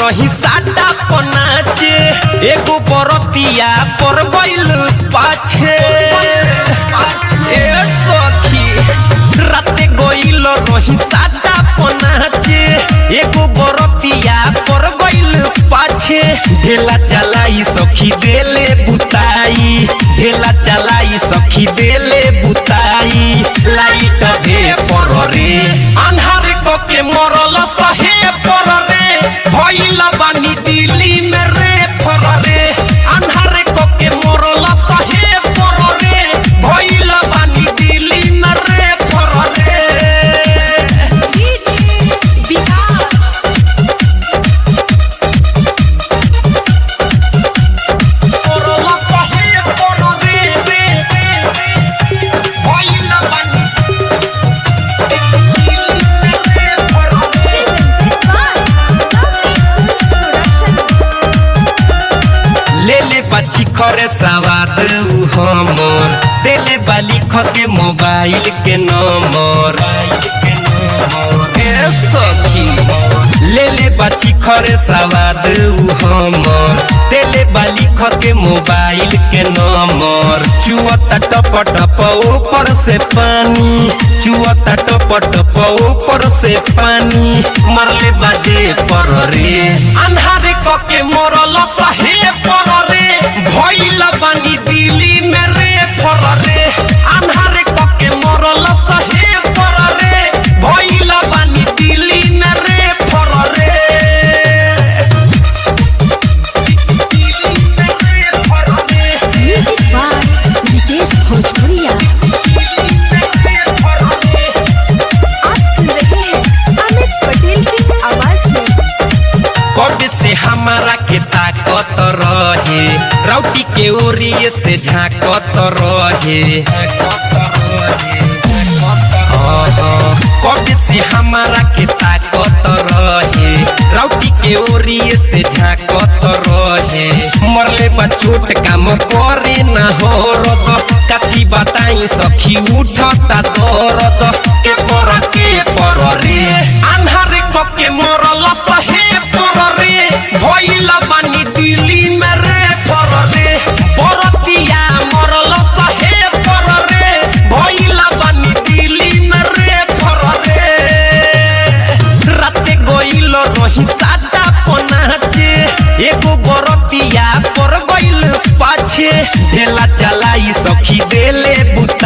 रही साटा पनाचे एगो बरतिया पर गइल पाछे ए सखी राते गइल रही साटा पनाचे एगो बरतिया पर गइल पाछे ढेला चलाई सखी देले बुताई ढेला चलाई सखी देले बुताई लाइट दे पर रे अन्हार को के मरल सहे पर रे भइल बानी दिल्ली में रे पर रे अन्हार को के मरल सहे पर रे भइल बानी दिल्ली में रे पर रे खरे सवाद हमर देले बाली के मोबाइल के नंबर सखी ले ले बाची खरे सवाद हमर देले बाली के मोबाइल के नंबर चुअता टप टप ऊपर से पानी चुअता टप टप ऊपर से पानी मरले बाजे पर रे अन्हारे क के मरल सहे पर रे भइल बानी दिल्ली में रे पर रे अन्हारे क के मरल सहे पर रे भइल बानी दिल्ली में रे पर रे म्यूजिक बाय विकेश भोजपुरिया। आप सुन रहे हैं अमित पटेल की आवाज में। कब से हमारा के ताकत रहे राउटी के ओरिए से झाकत रहे कब से हमारा के ताकत रहे राउटी के ओरिए से झाकत रहे मरले बा चोट काम करे ना हो रत कथी बताई सखी उठता दरद के पर रे अन्हारे क के मरल सहे पर रे भइल बानी दिल्ली में रे पर रे बरतिया मरल सहे पर रे भइल बानी दिल्ली में रे पर रे राते गइल रही साटा पनाचे एगो बरतिया पर गइल पाछे ढेला चलाई सखी देले बुता